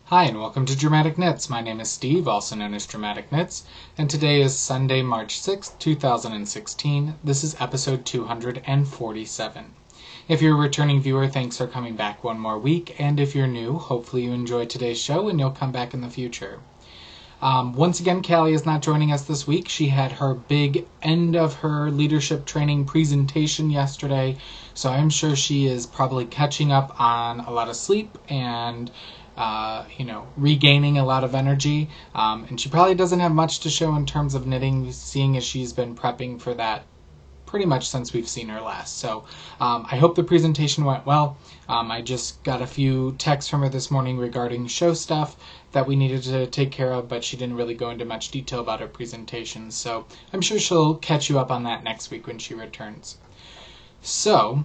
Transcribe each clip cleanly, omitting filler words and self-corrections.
Hi and welcome to Dramatic Knits. My name is Steve, also known as Dramatic Knits, and today is Sunday, March 6th, 2016. This is episode 247. If you're a returning viewer, thanks for coming back one more week, and if you're new, hopefully you enjoyed today's show and you'll come back in the future. Once again, Callie is not joining us this week. She had her big end of her leadership training presentation yesterday, so I'm sure she is probably catching up on a lot of sleep and regaining a lot of energy. And she probably doesn't have much to show in terms of knitting, seeing as she's been prepping for that pretty much since we've seen her last. So I hope the presentation went well. I just got a few texts from her this morning regarding show stuff that we needed to take care of, but she didn't really go into much detail about her presentation. So I'm sure she'll catch you up on that next week when she returns. So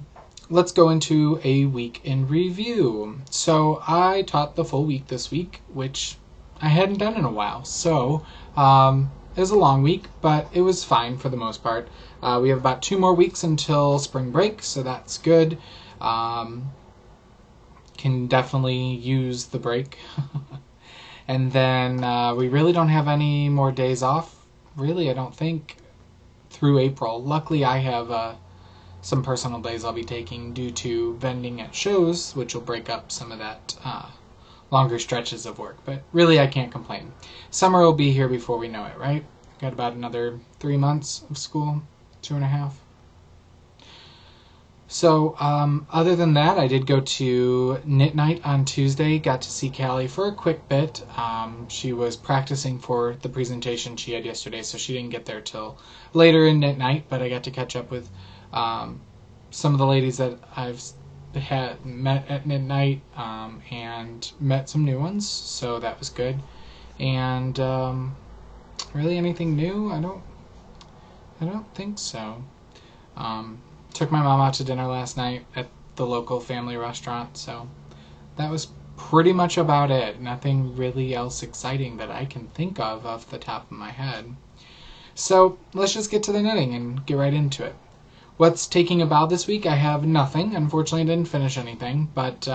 let's go into a week in review. So I taught the full week this week, which I hadn't done in a while. So it was a long week, but it was fine for the most part. We have about 2 more weeks until spring break, so that's good. Can definitely use the break. And then we really don't have any more days off, really, I don't think, through April. Luckily, I have some personal days I'll be taking due to vending at shows, which will break up some of that longer stretches of work. But really, I can't complain. Summer will be here before we know it, right? Got about another 3 months of school, 2.5. So other than that, I did go to Knit Night on Tuesday. Got to see Callie for a quick bit. She was practicing for the presentation she had yesterday, so she didn't get there till later in Knit Night, but I got to catch up with some of the ladies that I've met at Knit Night and met some new ones, so that was good. And really anything new? I don't think so. Took my mom out to dinner last night at the local family restaurant, so that was pretty much about it. Nothing really else exciting that I can think of off the top of my head. So let's just get to the knitting and get right into it. What's taking a bow this week? I have nothing. Unfortunately, I didn't finish anything, but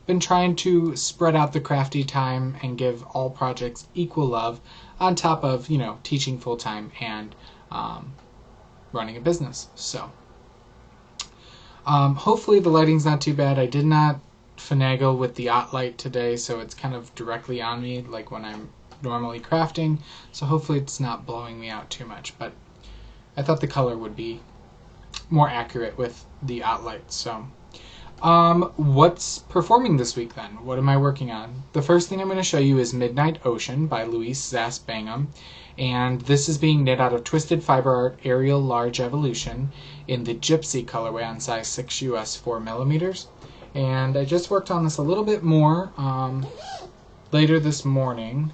been trying to spread out the crafty time and give all projects equal love on top of, teaching full-time and running a business. So hopefully the lighting's not too bad. I did not finagle with the light today, so it's kind of directly on me like when I'm normally crafting, so hopefully it's not blowing me out too much, but I thought the color would be more accurate with the light. So what's performing this week then? What am I working on? The first thing I'm going to show you is Midnight Ocean by Louise Zass Bangham, and this is being knit out of Twisted Fiber Art Ariel Large Evolution in the Gypsy colorway on size 6 US 4mm. And I just worked on this a little bit more later this morning,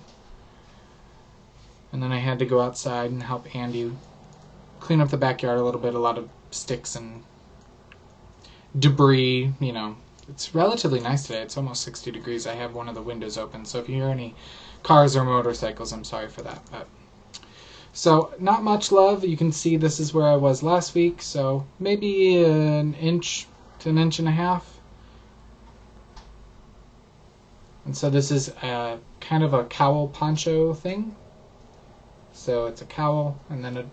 and then I had to go outside and help Andy clean up the backyard a little bit. A lot of sticks and debris, It's relatively nice today. It's almost 60 degrees. I have one of the windows open, so if you hear any cars or motorcycles, I'm sorry for that. So not much love. You can see this is where I was last week, so maybe an inch to an inch and a half. And so this is kind of a cowl poncho thing. So it's a cowl, and then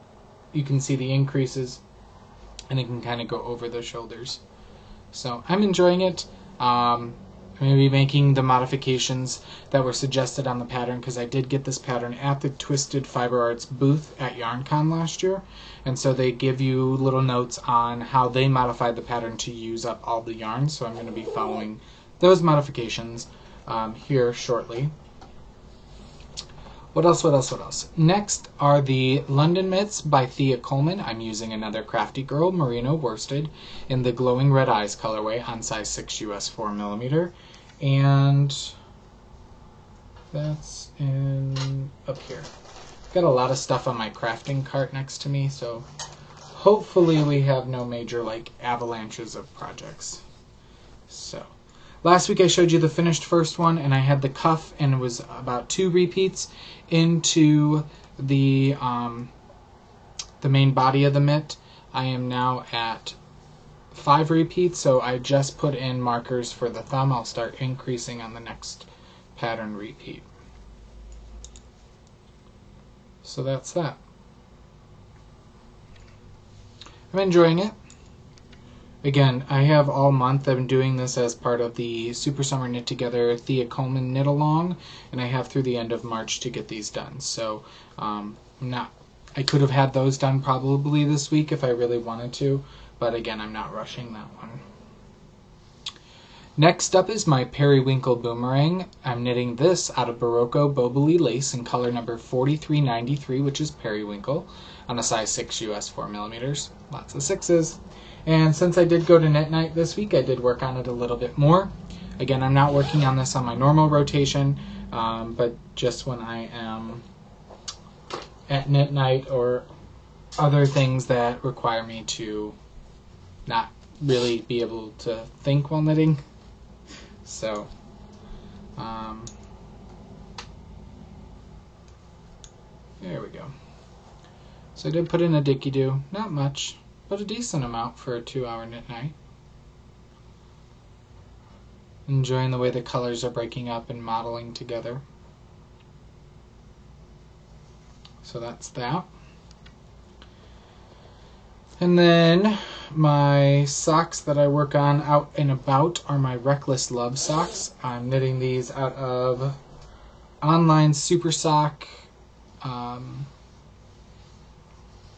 you can see the increases, and it can kind of go over the shoulders. So I'm enjoying it. I'm going to be making the modifications that were suggested on the pattern, because I did get this pattern at the Twisted Fiber Arts booth at YarnCon last year, and so they give you little notes on how they modified the pattern to use up all the yarn. So I'm going to be following those modifications here shortly. What else? Next are the London Mitts by Thea Coleman. I'm using another Crafty Girl merino worsted in the Glowing Red Eyes colorway on size 6 US 4mm. And that's up here. Got a lot of stuff on my crafting cart next to me, so hopefully we have no major avalanches of projects. So last week I showed you the finished first one, and I had the cuff, and it was about 2 repeats into the main body of the mitt. I am now at 5 repeats, so I just put in markers for the thumb. I'll start increasing on the next pattern repeat. So that's that. I'm enjoying it. Again, I have all month. I've been doing this as part of the Super Summer Knit Together Thea Coleman Knit Along, and I have through the end of March to get these done. So I could have had those done probably this week if I really wanted to, but again, I'm not rushing that one. Next up is my Periwinkle Boomerang. I'm knitting this out of Barocco Boboli lace in color number 4393, which is Periwinkle, on a size 6 US 4mm. Lots of 6s. And since I did go to Knit Night this week, I did work on it a little bit more. Again, I'm not working on this on my normal rotation, but just when I am at Knit Night or other things that require me to not really be able to think while knitting. So, there we go. So I did put in a dicky-do, not much, but a decent amount for a 2-hour knit night. Enjoying the way the colors are breaking up and modeling together. So that's that. And then my socks that I work on out and about are my Reckless Love socks. I'm knitting these out of Online Super Sock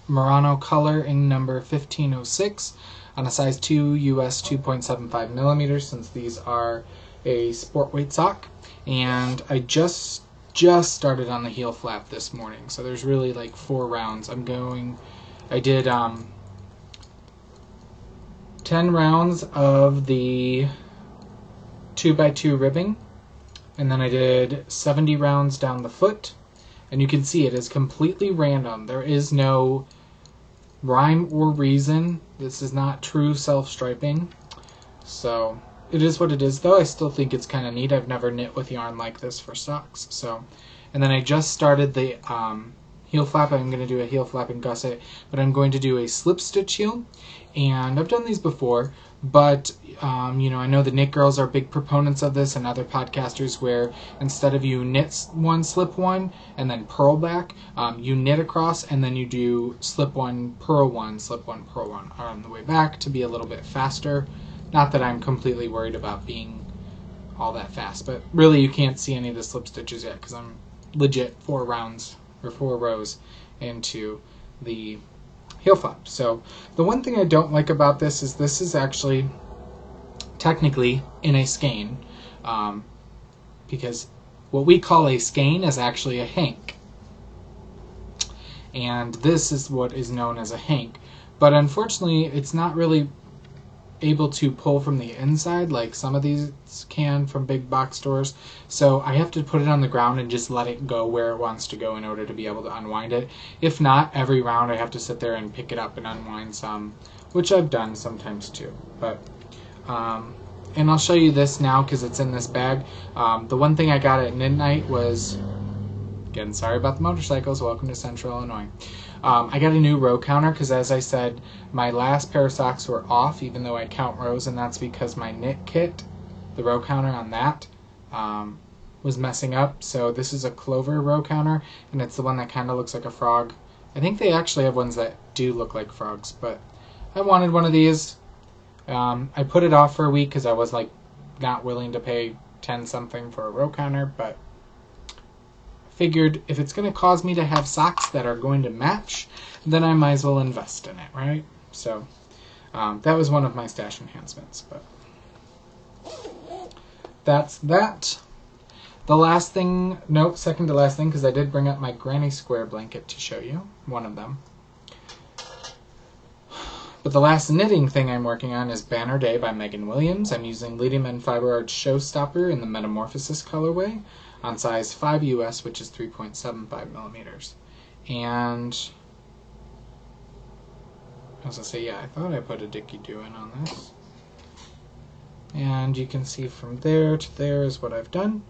Murano color in number 1506 on a size 2 US 2.75mm, since these are a sport weight sock. And I just started on the heel flap this morning, so there's really like 4 rounds. I did 10 rounds of the 2x2 ribbing, and then I did 70 rounds down the foot. And you can see it is completely random. There is no rhyme or reason. This is not true self-striping. So it is what it is, though. I still think it's kind of neat. I've never knit with yarn like this for socks. So, and then I just started the heel flap. I'm going to do a heel flap and gusset, but I'm going to do a slip stitch heel. And I've done these before, but I know the knit girls are big proponents of this, and other podcasters, where instead of you knit one, slip one, and then purl back, you knit across and then you do slip one, purl one, slip one, purl one on the way back to be a little bit faster. Not that I'm completely worried about being all that fast, but really you can't see any of the slip stitches yet because I'm legit 4 rows into the heel flap. So the one thing I don't like about this is actually technically in a skein, because what we call a skein is actually a hank, and this is what is known as a hank. But unfortunately, it's not really able to pull from the inside like some of these can from big box stores. So I have to put it on the ground and just let it go where it wants to go in order to be able to unwind it. If not, every round I have to sit there and pick it up and unwind some, which I've done sometimes too. But and I'll show you this now because it's in this bag. The one thing I got at midnight was, again, sorry about the motorcycles, welcome to Central Illinois. I got a new row counter because, as I said, my last pair of socks were off, even though I count rows, and that's because my knit kit, the row counter on that, was messing up. So this is a Clover row counter, and it's the one that kind of looks like a frog. I think they actually have ones that do look like frogs, but I wanted one of these. I put it off for a week because I was like not willing to pay 10 something for a row counter, but figured if it's going to cause me to have socks that are going to match, then I might as well invest in it, right? So that was one of my stash enhancements, but that's that. The last thing, no, second to last thing, because I did bring up my granny square blanket to show you, one of them. But the last knitting thing I'm working on is Banner Day by Megan Williams. I'm using Leading Men Fiber Arts Showstopper in the Metamorphosis colorway on size 5 US, which is 3.75mm. And I was going to say, yeah, I thought I put a dicky-do in on this. And you can see from there to there is what I've done.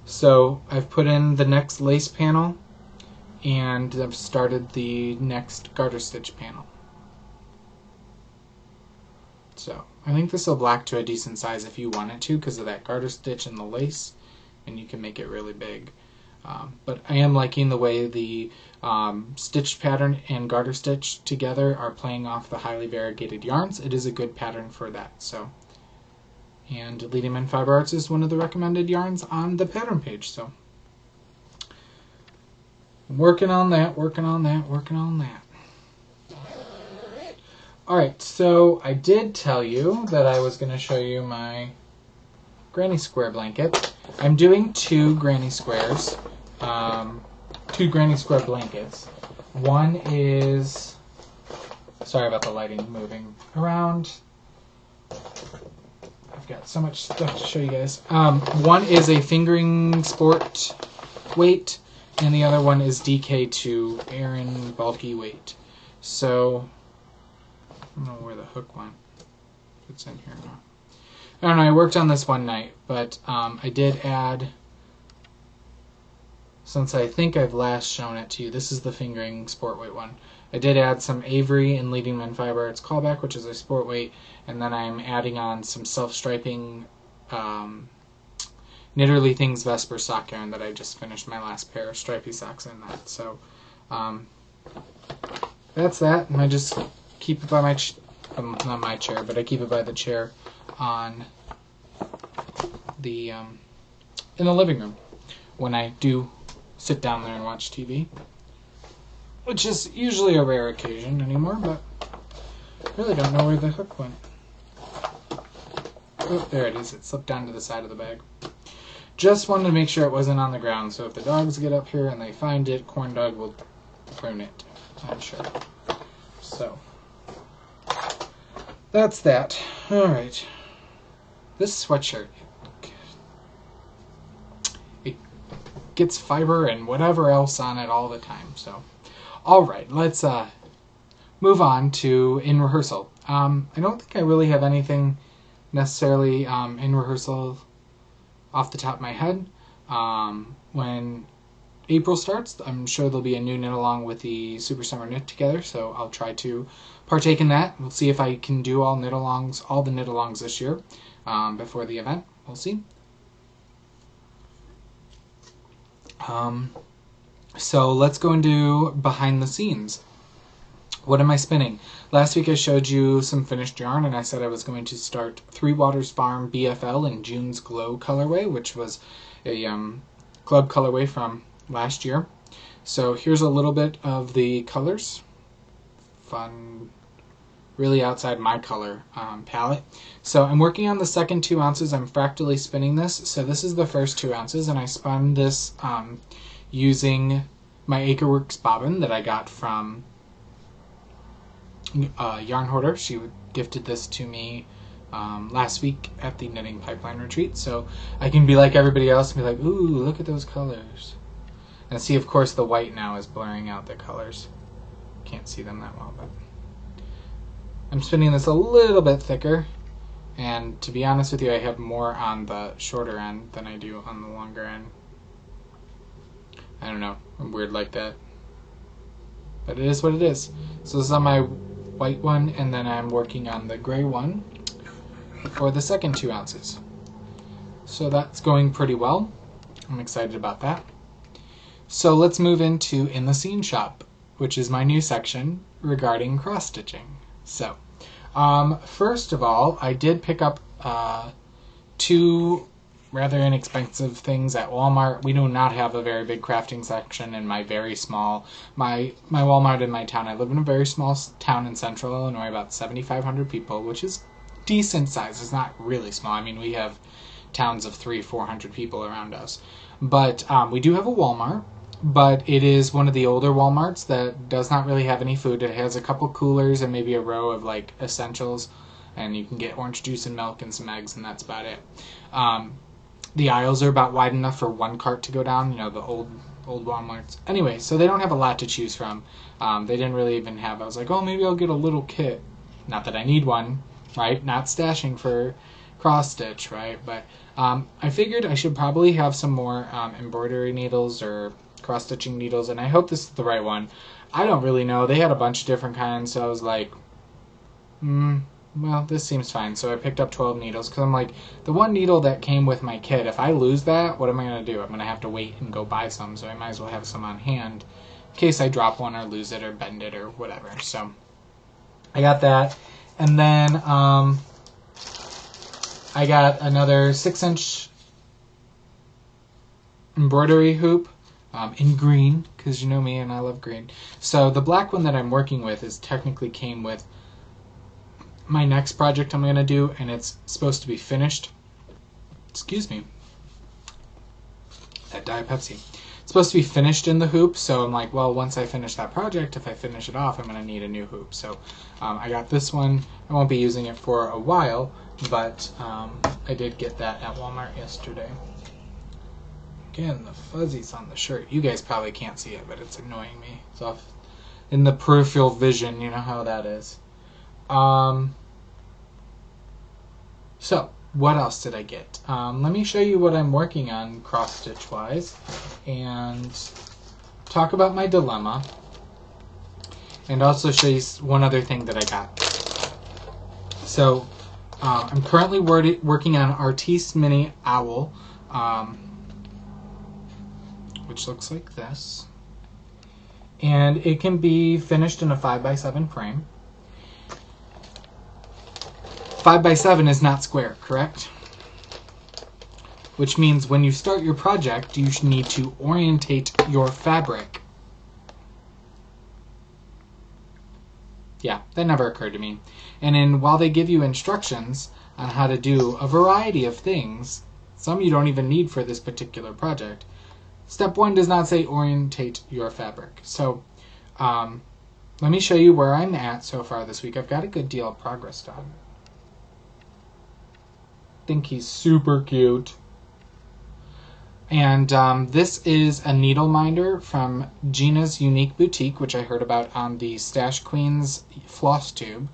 So I've put in the next lace panel, and I've started the next garter stitch panel. So I think this will black to a decent size if you want it to, because of that garter stitch and the lace, and you can make it really big. But I am liking the way the stitch pattern and garter stitch together are playing off the highly variegated yarns. It is a good pattern for that. So, and Leading Men Fiber Arts is one of the recommended yarns on the pattern page. So working on that, working on that, working on that. Alright, so I did tell you that I was going to show you my granny square blanket. I'm doing two granny squares, two granny square blankets. One is, sorry about the lighting moving around. I've got so much stuff to show you guys. One is a fingering sport weight, and the other one is DK2 Aran bulky weight. So I don't know where the hook went. If it's in here or not. I don't know, I worked on this one night, but I did add, since I think I've last shown it to you, this is the fingering sport weight one. I did add some Avery and Leading Men Fiber Arts Callback, which is a sport weight, and then I'm adding on some self-striping Knitterly Things Vesper sock yarn that I just finished my last pair of stripy socks in that. So that's that, and I just keep it by my, not my chair, but I keep it by the chair on the, in the living room when I do sit down there and watch TV, which is usually a rare occasion anymore, but I really don't know where the hook went. Oh, there it is. It slipped down to the side of the bag. Just wanted to make sure it wasn't on the ground, so if the dogs get up here and they find it, Corn Dog will prune it, I'm sure. So that's that. Alright. This sweatshirt, it gets fiber and whatever else on it all the time. So, alright, let's move on to in rehearsal. I don't think I really have anything necessarily in rehearsal off the top of my head. When April starts, I'm sure there'll be a new knit along with the Super Summer Knit Together, so I'll try to partake in that. We'll see if I can do all the knit alongs this year before the event. We'll see. So let's go into behind the scenes. What am I spinning? Last week I showed you some finished yarn, and I said I was going to start Three Waters Farm BFL in June's Glow colorway, which was a club colorway from last year. So here's a little bit of the colors. Fun, really outside my color palette. So I'm working on the second 2 ounces. I'm fractally spinning this. So this is the first 2 ounces, and I spun this using my Acreworks bobbin that I got from Yarn Hoarder. She gifted this to me last week at the Knitting Pipeline Retreat, so I can be like everybody else and be like, ooh, look at those colors. And see, of course, the white now is blurring out the colors. Can't see them that well, but I'm spinning this a little bit thicker, and to be honest with you, I have more on the shorter end than I do on the longer end. I don't know, I'm weird like that, but it is what it is. So this is on my white one, and then I'm working on the gray one for the second 2 ounces. So that's going pretty well. I'm excited about that. So let's move into In the Seam Shop, which is my new section regarding cross stitching. So first of all, I did pick up 2 rather inexpensive things at Walmart. We do not have a very big crafting section in my very small, my Walmart in my town. I live in a very small town in central Illinois, about 7,500 people, which is decent size. It's not really small. I mean, we have towns of 300-400 people around us. But we do have a Walmart, but it is one of the older Walmarts that does not really have any food. It has a couple coolers and maybe a row of like essentials, and you can get orange juice and milk and some eggs, and that's about it. The aisles are about wide enough for 1 cart to go down, you know, the old Walmarts. Anyway, so they don't have a lot to choose from. They didn't really even have, I was like, oh, maybe I'll get a little kit. Not that I need one, right? Not stashing for cross stitch, right? But I figured I should probably have some more embroidery needles or cross stitching needles, and I hope this is the right one. I don't really know. They had a bunch of different kinds, so I was like, well, this seems fine. So I picked up 12 needles because I'm like, the one needle that came with my kit, if I lose that, what am I going to do? I'm going to have to wait and go buy some, so I might as well have some on hand in case I drop one or lose it or bend it or whatever. So I got that. And then I got another 6-inch embroidery hoop in green, because you know me and I love green. So the black one that I'm working with is technically came with my next project I'm going to do, and it's supposed to be finished. Excuse me. That Diet Pepsi. It's supposed to be finished in the hoop, so I'm like, well, once I finish that project, if I finish it off, I'm going to need a new hoop. So I got this one. I won't be using it for a while, but I did get that at Walmart yesterday. Again, the fuzzies on the shirt. You guys probably can't see it, but it's annoying me. It's off in the peripheral vision. You know how that is. So, what else did I get? Let me show you what I'm working on cross-stitch wise, and talk about my dilemma, and also show you one other thing that I got. So, I'm currently working on Artiste Mini Owl, which looks like this, and it can be finished in a 5x7 frame. 5x7 is not square, correct? Which means when you start your project, you need to orientate your fabric. Yeah, that never occurred to me. And while they give you instructions on how to do a variety of things, some you don't even need for this particular project, step 1 does not say orientate your fabric. So let me show you where I'm at so far this week. I've got a good deal of progress done. Think he's super cute. And this is a needle minder from Gina's Unique Boutique, which I heard about on the Stash Queens Floss Tube,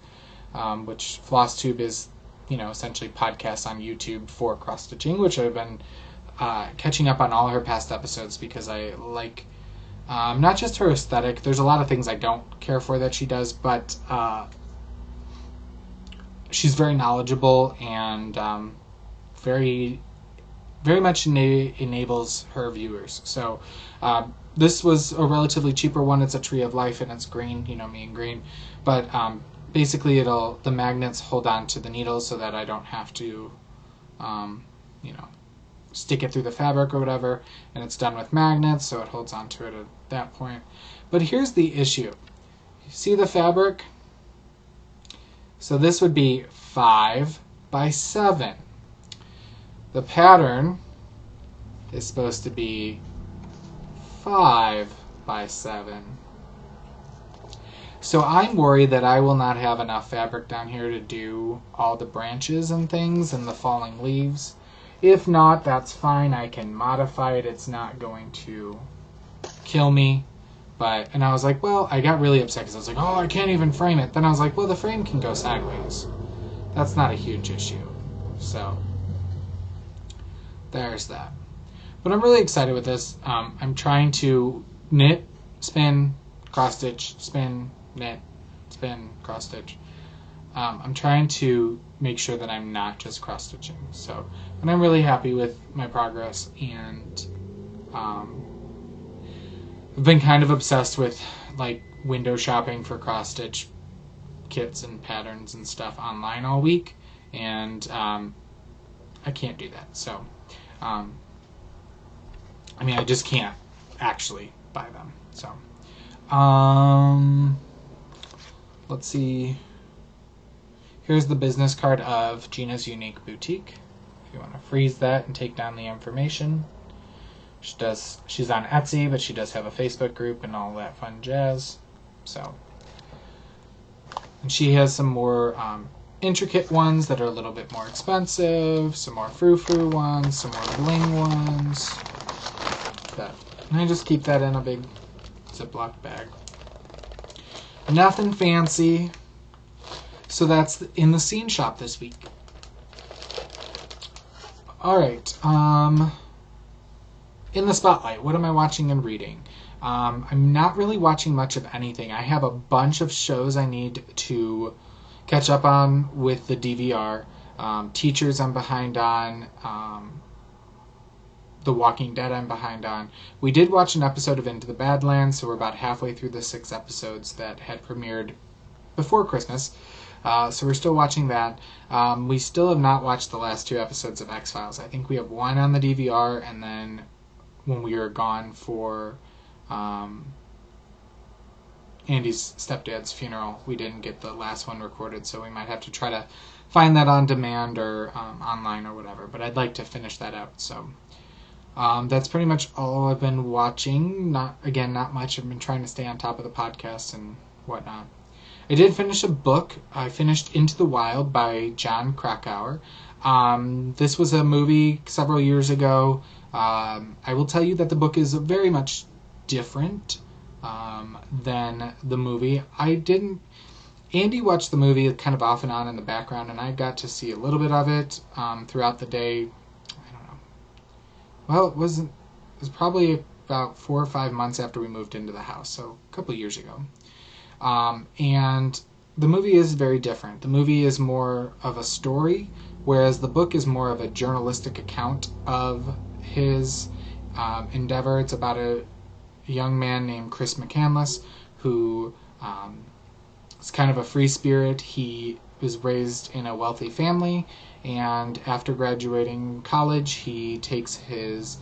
which Floss Tube is, essentially podcasts on YouTube for cross stitching, which I've been catching up on all her past episodes because I like not just her aesthetic. There's a lot of things I don't care for that she does, but she's very knowledgeable and very much enables her viewers. So this was a relatively cheaper one. It's a Tree of Life and it's green, me and green. But basically the magnets hold on to the needles so that I don't have to, stick it through the fabric or whatever. And it's done with magnets, so it holds on to it at that point. But here's the issue. You see the fabric? So this would be 5x7. The pattern is supposed to be 5x7. So I'm worried that I will not have enough fabric down here to do all the branches and things and the falling leaves. If not, that's fine. I can modify it. It's not going to kill me. And I was like, well, I got really upset because I was like, oh, I can't even frame it. Then I was like, well, the frame can go sideways. That's not a huge issue. So there's that. But I'm really excited with this. I'm trying to knit, spin, cross stitch, spin, knit, spin, cross stitch. I'm trying to make sure that I'm not just cross stitching. And I'm really happy with my progress, and I've been kind of obsessed with like window shopping for cross stitch kits and patterns and stuff online all week, and I can't do that. So I just can't actually buy them. So let's see. Here's the business card of Gina's Unique Boutique. If you want to freeze that and take down the information. She's on Etsy, but she does have a Facebook group and all that fun jazz. And she has some more intricate ones that are a little bit more expensive, some more frou-frou ones, some more bling ones. And I just keep that in a big Ziploc bag. Nothing fancy. So that's in the scene shop this week. Alright, in the spotlight, what am I watching and reading? I'm not really watching much of anything. I have a bunch of shows I need to catch up on with the DVR. Teachers I'm behind on. The Walking Dead I'm behind on. We did watch an episode of Into the Badlands, so we're about halfway through the 6 episodes that had premiered before Christmas. So we're still watching that. We still have not watched the last 2 episodes of X-Files. I think we have one on the DVR, and then when we were gone for Andy's stepdad's funeral, we didn't get the last one recorded, so we might have to try to find that on demand or online or whatever. But I'd like to finish that out, so... that's pretty much all I've been watching. Not much. I've been trying to stay on top of the podcast and whatnot. I did finish a book. I finished Into the Wild by Jon Krakauer. This was a movie several years ago. I will tell you that the book is very much different than the movie. Andy watched the movie kind of off and on in the background, and I got to see a little bit of it throughout the day. Well, it was probably about 4 or 5 months after we moved into the house, so a couple of years ago. And the movie is very different. The movie is more of a story, whereas the book is more of a journalistic account of his endeavor. It's about a young man named Chris McCandless who is kind of a free spirit. He was raised in a wealthy family, and after graduating college, he takes his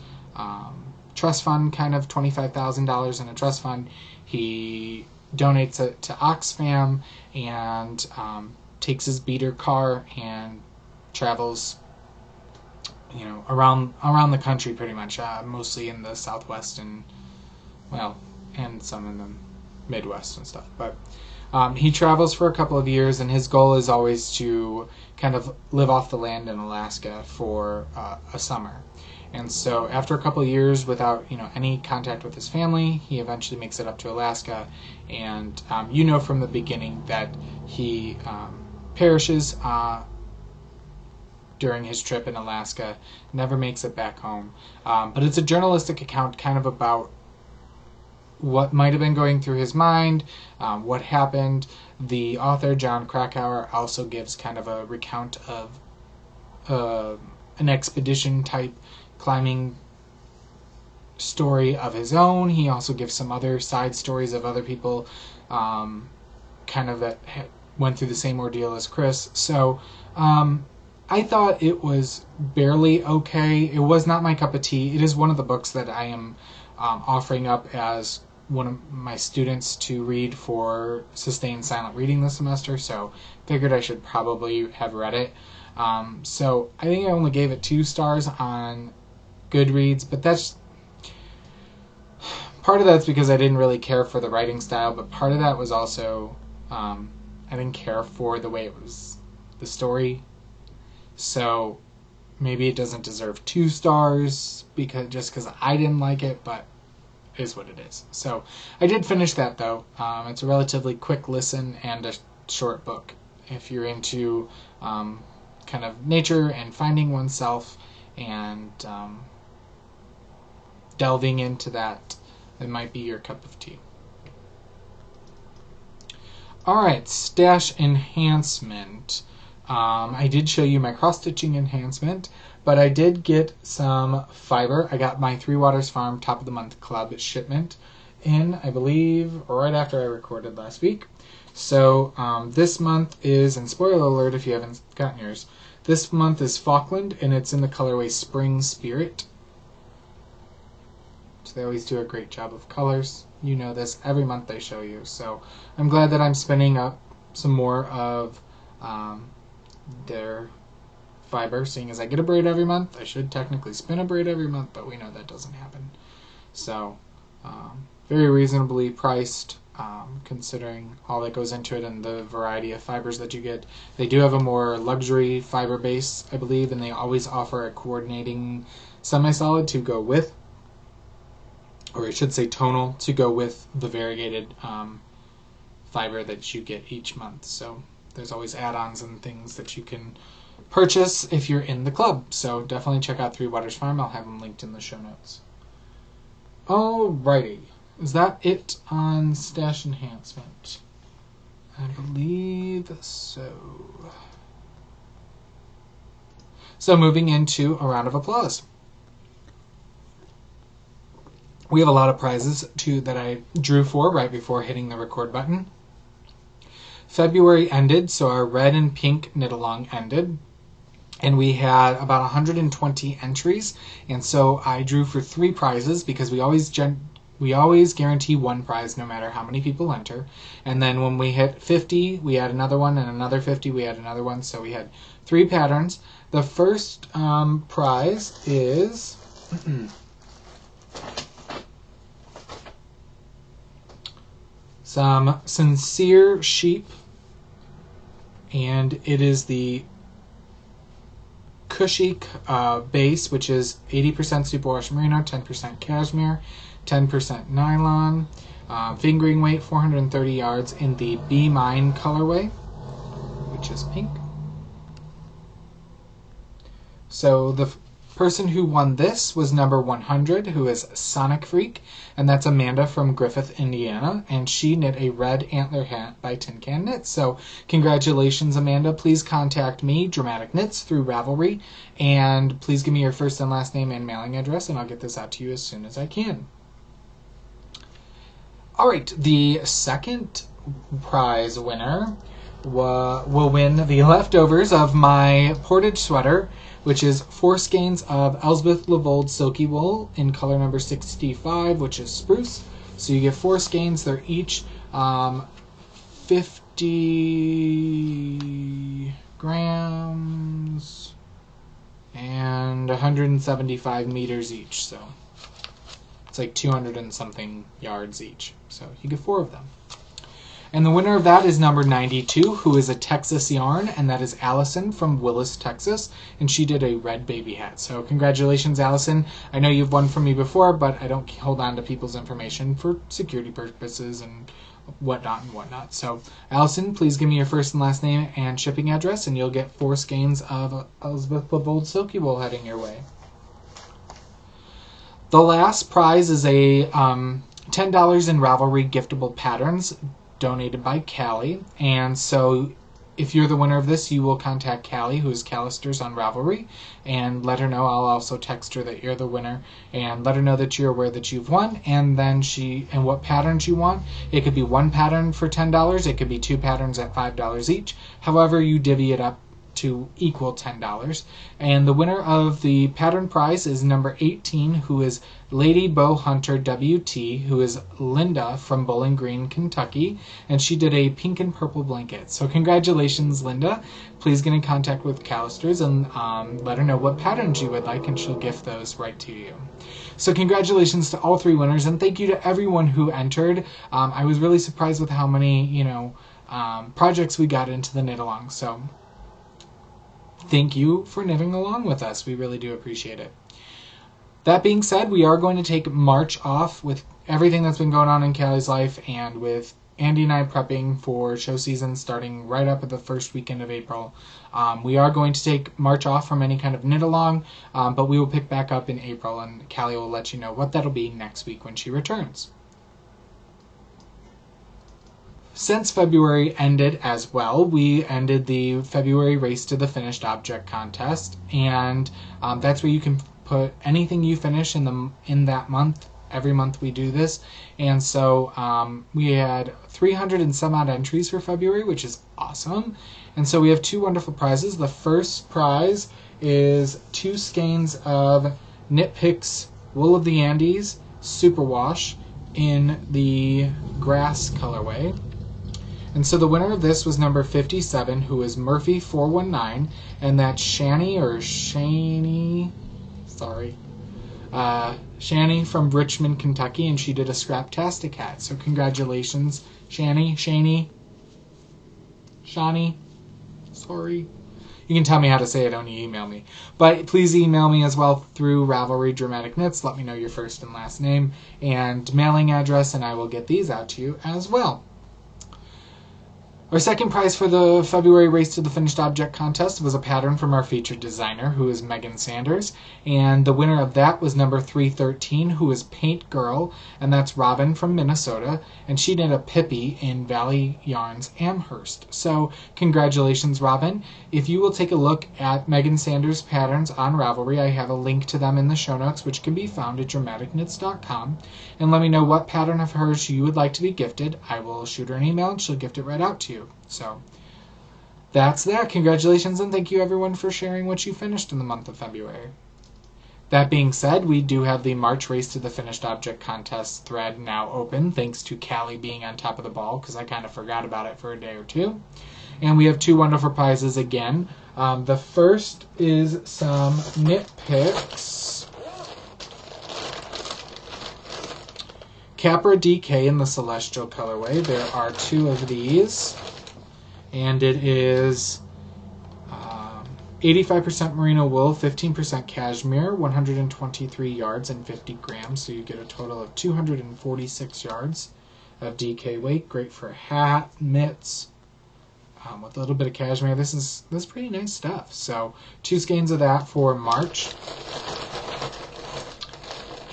trust fund, kind of $25,000 in a trust fund. He donates it to Oxfam and takes his beater car and travels, around the country pretty much, mostly in the Southwest and some in the Midwest and stuff. But he travels for a couple of years, and his goal is always to kind of live off the land in Alaska for a summer. And so after a couple of years without any contact with his family, he eventually makes it up to Alaska. And from the beginning that he perishes during his trip in Alaska, never makes it back home. But it's a journalistic account kind of about what might have been going through his mind, what happened. The author, Jon Krakauer, also gives kind of a recount of an expedition-type climbing story of his own. He also gives some other side stories of other people kind of that went through the same ordeal as Chris. So I thought it was barely okay. It was not my cup of tea. It is one of the books that I am offering up as one of my students to read for sustained silent reading this semester, so figured I should probably have read it. So I think I only gave it 2 stars on Goodreads, but that's part of that's because I didn't really care for the writing style, but part of that was also I didn't care for the way it was, the story. So maybe it doesn't deserve 2 stars because I didn't like it, but is what it is. So I did finish that though. It's a relatively quick listen and a short book. If you're into kind of nature and finding oneself and delving into that, it might be your cup of tea. Alright, stash enhancement. I did show you my cross-stitching enhancement, but I did get some fiber. I got my Three Waters Farm Top of the Month Club shipment in, I believe, right after I recorded last week. So this month is, and spoiler alert if you haven't gotten yours, this month is Falkland, and it's in the colorway Spring Spirit. So they always do a great job of colors. You know this, every month they show you. So I'm glad that I'm spinning up some more of their fiber, seeing as I get a braid every month. I should technically spin a braid every month, but we know that doesn't happen. So very reasonably priced, considering all that goes into it and the variety of fibers that you get. They do have a more luxury fiber base, I believe, and they always offer a coordinating semi-solid to go with, or I should say tonal, to go with the variegated fiber that you get each month. So there's always add-ons and things that you can purchase if you're in the club. So definitely check out Three Waters Farm. I'll have them linked in the show notes. Alrighty. Is that it on stash enhancement? I believe so. So moving into a round of applause. We have a lot of prizes too that I drew for right before hitting the record button. February ended, so our red and pink knit along ended. And we had about 120 entries. And so I drew for 3 prizes because we always guarantee 1 prize no matter how many people enter. And then when we hit 50, we had another one, and another 50, we had another one. So we had 3 patterns. The first prize is some Sincere Sheep, and it is the Cushy base, which is 80% superwash merino, 10% cashmere, 10% nylon, fingering weight 430 yards in the Be Mine colorway, which is pink. So the person who won this was number 100, who is Sonic Freak, and that's Amanda from Griffith, Indiana, and she knit a red antler hat by Tin Can Knits. So congratulations, Amanda. Please contact me, Dramatic Knits, through Ravelry, and please give me your first and last name and mailing address, and I'll get this out to you as soon as I can. All right, the second prize winner will win the leftovers of my portage sweater, which is 4 skeins of Elspeth Levold Silky Wool in color number 65, which is spruce. So you get 4 skeins. They're each 50 grams and 175 meters each. So it's like 200 and something yards each. So you get 4 of them. And the winner of that is number 92, who is a Texas yarn, and that is Allison from Willis, Texas, and she did a red baby hat. So congratulations, Allison. I know you've won from me before, but I don't hold on to people's information for security purposes and whatnot. So Allison, please give me your first and last name and shipping address, and you'll get 4 skeins of Elspeth Levold Silky Wool heading your way. The last prize is a $10 in Ravelry giftable patterns donated by Callie, and so if you're the winner of this, you will contact Callie, who is Callisters on Ravelry, and let her know. I'll also text her that you're the winner and let her know that you're aware that you've won, and then and what patterns you want. It could be 1 pattern for $10, it could be 2 patterns at $5 each. However, you divvy it up to equal $10. And the winner of the pattern prize is number 18, who is Lady Bow Hunter WT, who is Linda from Bowling Green, Kentucky, and she did a pink and purple blanket. So congratulations, Linda. Please get in contact with Callisters and let her know what patterns you would like, and she'll gift those right to you. So congratulations to all 3 winners, and thank you to everyone who entered. I was really surprised with how many projects we got into the knit along. So thank you for knitting along with us. We really do appreciate it. That being said, we are going to take March off with everything that's been going on in Callie's life, and with Andy and I prepping for show season starting right up at the first weekend of April. We are going to take March off from any kind of knit along, but we will pick back up in April, and Callie will let you know what that'll be next week when she returns. Since February ended as well, we ended the February Race to the Finished Object contest, and that's where you can put anything you finish in that month. Every month we do this, and so we had 300 and some odd entries for February, which is awesome. And so we have 2 wonderful prizes. The first prize is 2 skeins of Knit Picks Wool of the Andes Superwash in the grass colorway. And so the winner of this was number 57, who is Murphy419, and that's Shani from Richmond, Kentucky, and she did a Scraptastic hat. So congratulations, Shani. Sorry. You can tell me how to say it when you email me. But please email me as well through Ravelry Dramatic Knits. Let me know your first and last name and mailing address, and I will get these out to you as well. Our second prize for the February Race to the Finished Object contest was a pattern from our featured designer, who is Megan Sanders, and the winner of that was number 313, who is Paint Girl, and that's Robin from Minnesota, and she did a Pippi in Valley Yarns Amherst. So congratulations, Robin. If you will take a look at Megan Sanders' patterns on Ravelry, I have a link to them in the show notes, which can be found at dramaticknits.com, and let me know what pattern of hers you would like to be gifted. I will shoot her an email and she'll gift it right out to you. So that's that. Congratulations, and thank you everyone for sharing what you finished in the month of February. That being said, we do have the March Race to the Finished Object contest thread now open, thanks to Callie being on top of the ball, because I kind of forgot about it for a day or two. And we have two wonderful prizes again. The first is some knit picks. Capra DK in the Celestial colorway. There are two of these. And it is 85% merino wool, 15% cashmere, 123 yards and 50 grams. So you get a total of 246 yards of DK weight. Great for a hat, mitts, with a little bit of cashmere. This is pretty nice stuff. So 2 skeins of that for March.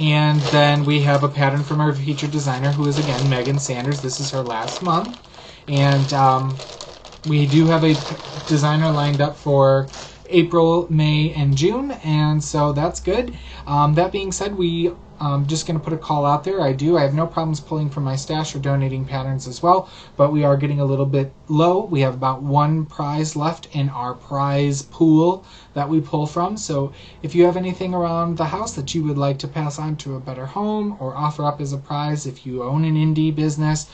And then we have a pattern from our featured designer, who is again Megan Sanders. This is her last month. And we do have a designer lined up for April, May, and June, and so that's good. That being said, I'm just going to put a call out there. I have no problems pulling from my stash or donating patterns as well, but we are getting a little bit low. We have about 1 prize left in our prize pool that we pull from. So if you have anything around the house that you would like to pass on to a better home or offer up as a prize, if you own an indie business,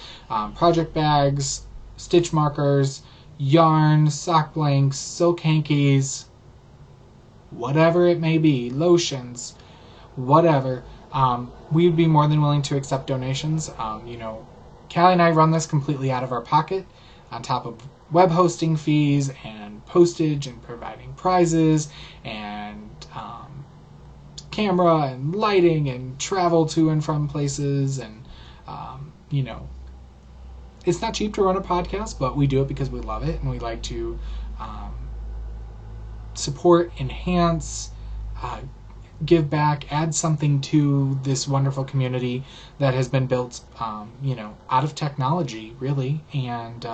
project bags, stitch markers, yarn, sock blanks, silk hankies, whatever it may be, lotions, whatever, we would be more than willing to accept donations. Callie and I run this completely out of our pocket, on top of web hosting fees and postage and providing prizes and camera and lighting and travel to and from places, and it's not cheap to run a podcast, but we do it because we love it and we like to support, enhance, give back, add something to this wonderful community that has been built, out of technology, really, and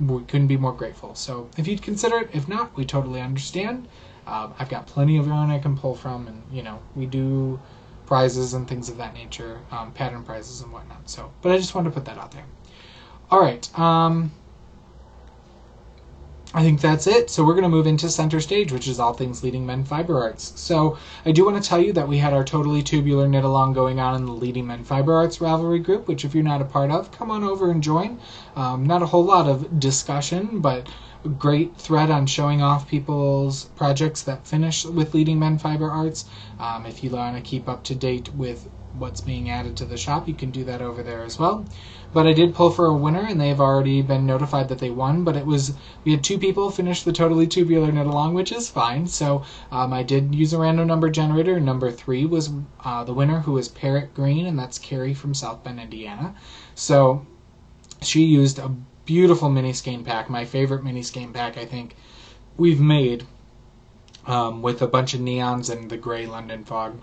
we couldn't be more grateful. So if you'd consider it, if not, we totally understand. I've got plenty of yarn I can pull from, and we do prizes and things of that nature, pattern prizes and whatnot. So, but I just wanted to put that out there. All right, I think that's it. So we're going to move into center stage, which is all things Leading Men Fiber Arts. So I do want to tell you that we had our Totally Tubular Knit Along going on in the Leading Men Fiber Arts Ravelry group, which if you're not a part of, come on over and join. Not a whole lot of discussion, but a great thread on showing off people's projects that finish with Leading Men Fiber Arts. If you want to keep up to date with what's being added to the shop, you can do that over there as well. But I did pull for a winner, and they've already been notified that they won. But we had 2 people finish the Totally Tubular Knit Along, which is fine. So I did use a random number generator. Number 3 was the winner, who was Parrot Green, and that's Carrie from South Bend, Indiana. So she used a beautiful mini skein pack, my favorite mini skein pack I think we've made, with a bunch of neons and the gray London fog,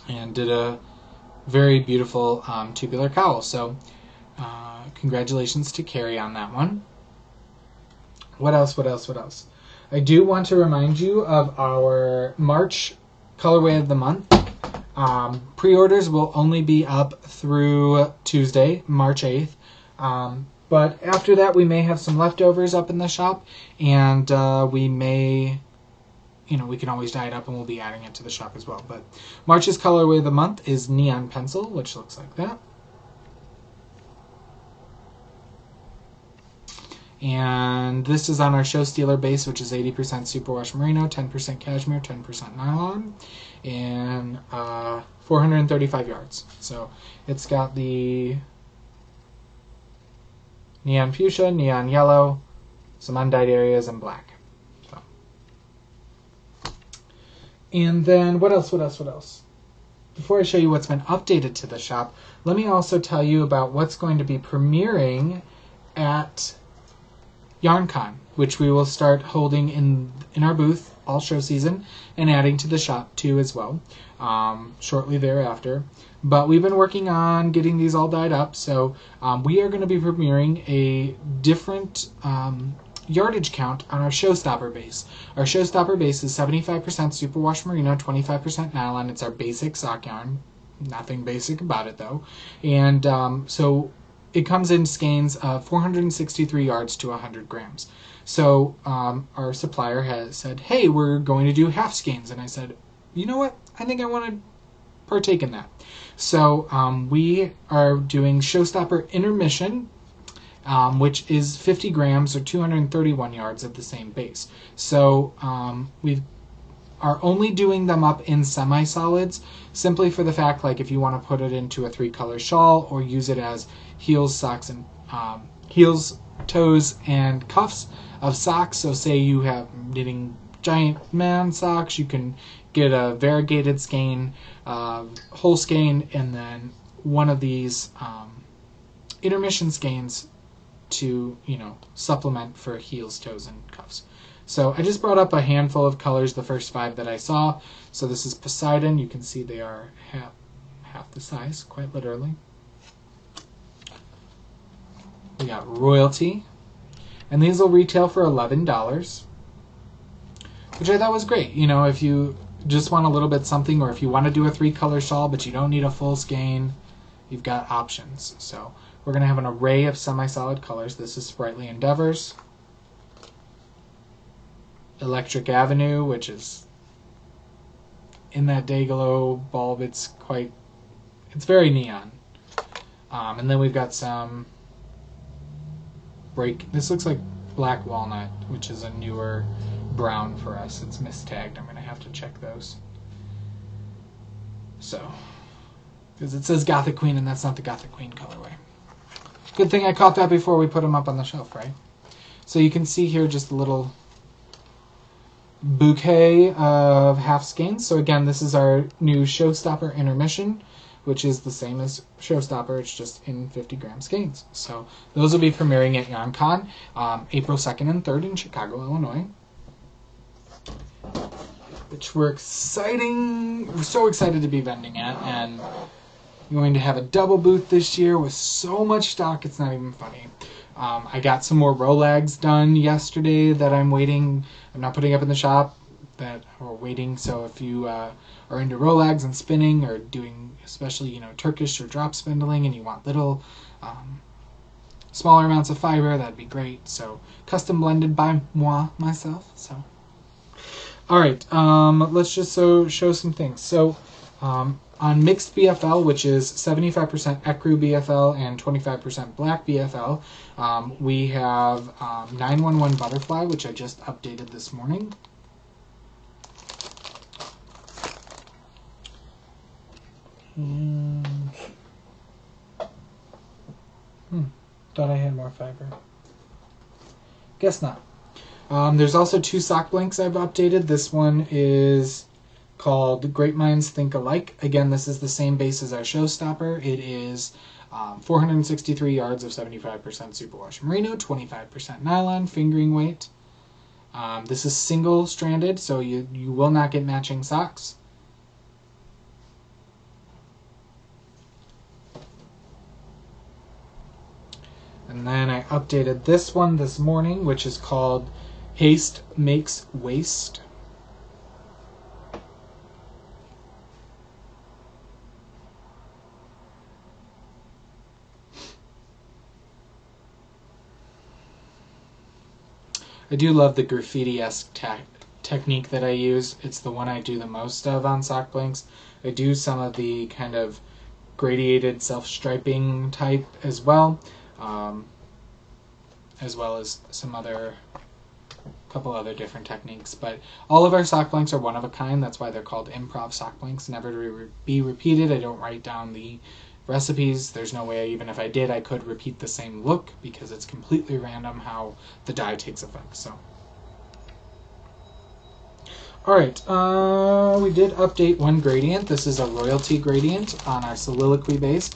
and did a very beautiful tubular cowl. So congratulations to Carrie on that one. What else? I do want to remind you of our March colorway of the month. Pre-orders will only be up through Tuesday, March 8th. But after that, we may have some leftovers up in the shop, and we may, we can always dye it up, and we'll be adding it to the shop as well. But March's colorway of the month is Neon Pencil, which looks like that. And this is on our Show Stealer base, which is 80% superwash merino, 10% cashmere, 10% nylon, and 435 yards. So it's got the neon fuchsia, neon yellow, some undyed areas, and black. So. And then what else? Before I show you what's been updated to the shop, let me also tell you about what's going to be premiering at YarnCon, which we will start holding in our booth all show season and adding to the shop too as well shortly thereafter. But we've been working on getting these all dyed up, so we are going to be premiering a different yardage count on our Showstopper base. Our Showstopper base is 75% superwash merino, 25% nylon. It's our basic sock yarn. Nothing basic about it though. And so it comes in skeins of 463 yards to 100 grams. So our supplier has said, hey, we're going to do half skeins. And I said, you know what? I think I want to partake in that. So we are doing Showstopper Intermission, which is 50 grams or 231 yards of the same base. So we are only doing them up in semi-solids, simply for the fact, like if you want to put it into a 3-color shawl or use it as heels, socks, and heels, toes, and cuffs of socks. So say you have knitting giant man socks, you can get a variegated skein, whole skein, and then one of these intermission skeins to, supplement for heels, toes, and cuffs. So I just brought up a handful of colors, the first 5 that I saw. So this is Poseidon. You can see they are half the size, quite literally. We got Royalty. And these will retail for $11, which I thought was great. If you just want a little bit something, or if you want to do a 3-color shawl but you don't need a full skein, you've got options. So we're going to have an array of semi-solid colors. This is Sprightly Endeavors. Electric Avenue, which is in that Dayglow bulb. It's very neon. And then we've got some this looks like Black Walnut, which is a newer brown for us. It's mistagged. I'm going to have to check those. So, because it says Gothic Queen, and that's not the Gothic Queen colorway. Good thing I caught that before we put them up on the shelf, right? So you can see here just a little bouquet of half skeins. So again, this is our new Showstopper Intermission, which is the same as Showstopper. It's just in 50-gram skeins. So those will be premiering at YarnCon April 2nd and 3rd in Chicago, Illinois, which we're so excited to be vending at, and going to have a double booth this year with so much stock, it's not even funny. I got some more Rolags done yesterday that I'm waiting. I'm not putting up in the shop, that we're waiting. So if you are into Rolags and spinning, or doing especially Turkish or drop spindling, and you want little smaller amounts of fiber, that'd be great. So custom blended by myself. So all right, let's just show some things. So on mixed BFL, which is 75% Ecru BFL and 25% black BFL, we have 911 Butterfly, which I just updated this morning. Thought I had more fiber. Guess not. There's also 2 sock blanks I've updated. This one is called Great Minds Think Alike. Again, this is the same base as our Showstopper. It is 463 yards of 75% superwash merino, 25% nylon, fingering weight. This is single-stranded, so you will not get matching socks. And then I updated this one this morning, which is called Haste Makes Waste. I do love the graffiti-esque technique that I use. It's the one I do the most of on sock blanks. I do some of the kind of gradiated self-striping type as well as some couple other different techniques. But all of our sock blanks are one of a kind. That's why they're called improv sock blanks, never to be repeated. I don't write down the recipes. There's no way, even if I did, I could repeat the same look, because it's completely random how the dye takes effect. So, alright, we did update one gradient. This is a Royalty gradient on our Soliloquy base.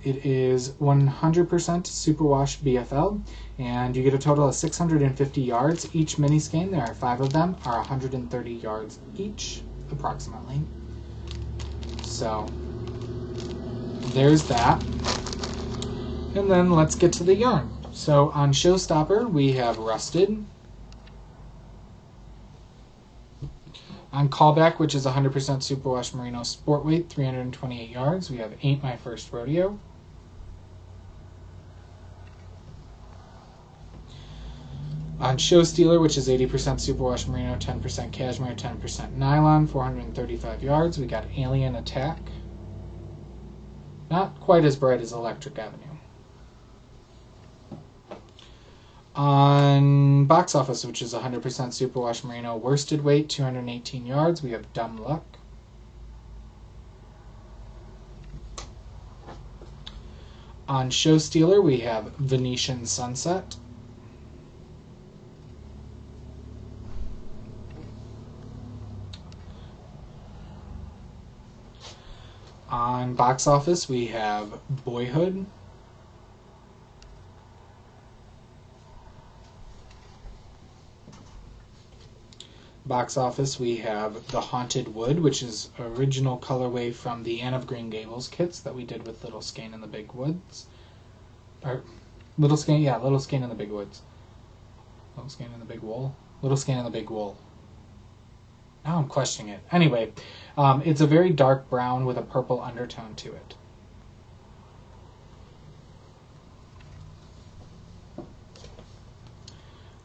It is 100% superwash BFL, and you get a total of 650 yards. Each mini skein, there are 5 of them, are 130 yards each, approximately. So there's that. And then let's get to the yarn. So on Showstopper, we have Rusted. On Callback, which is 100% superwash merino sport weight, 328 yards, we have Ain't My First Rodeo. On Show Stealer, which is 80% superwash merino, 10% cashmere, 10% nylon, 435 yards, we got Alien Attack. Not quite as bright as Electric Avenue. On Box Office, which is 100% superwash merino worsted weight, 218 yards, we have Dumb Luck. On Show Stealer, we have Venetian Sunset. On Box Office, we have Boyhood. Box Office, we have The Haunted Wood, which is original colorway from the Anne of Green Gables kits that we did with Little Skein in the Big Woods. Or Little Skein in the Big Woods. Little Skein in the Big Wool. Little Skein in the Big Wool. Now I'm questioning it. Anyway, it's a very dark brown with a purple undertone to it.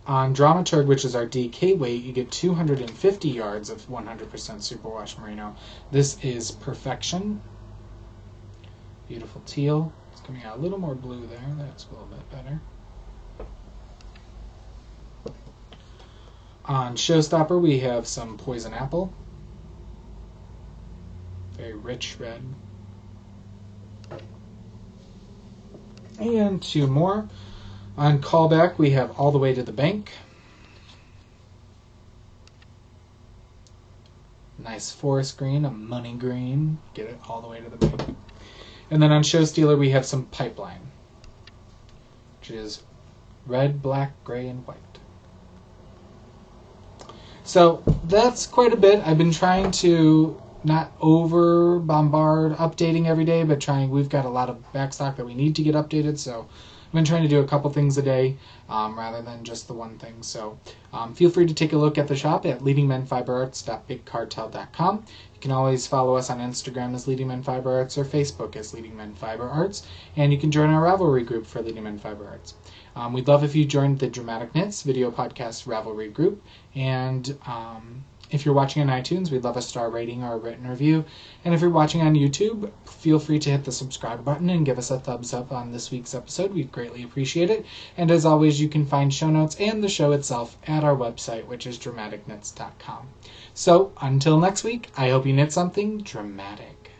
On Dramaturg, which is our DK weight, you get 250 yards of 100% superwash merino. This is Perfection. Beautiful teal. It's coming out a little more blue there. That's a little bit better. On Showstopper, we have some Poison Apple. Very rich red. And 2 more. On Callback, we have All the Way to the Bank. Nice forest green, a money green. Get it all the way to the bank. And then on Show Stealer, we have some Pipeline, which is red, black, gray, and white. So that's quite a bit. I've been trying to not over bombard updating every day, but we've got a lot of backstock that we need to get updated, so I've been trying to do a couple things a day rather than just the one thing. So feel free to take a look at the shop at leadingmenfiberarts.bigcartel.com. You can always follow us on Instagram as Leading Men Fiber Arts or Facebook as Leading Men Fiber Arts, and you can join our Ravelry group for Leading Men Fiber Arts. We'd love if you joined the Dramatic Knits video podcast Ravelry group, and if you're watching on iTunes, we'd love a star rating or a written review. And if you're watching on YouTube, feel free to hit the subscribe button and give us a thumbs up on this week's episode. We'd greatly appreciate it. And as always, you can find show notes and the show itself at our website, which is dramaticknits.com. So until next week, I hope you knit something dramatic.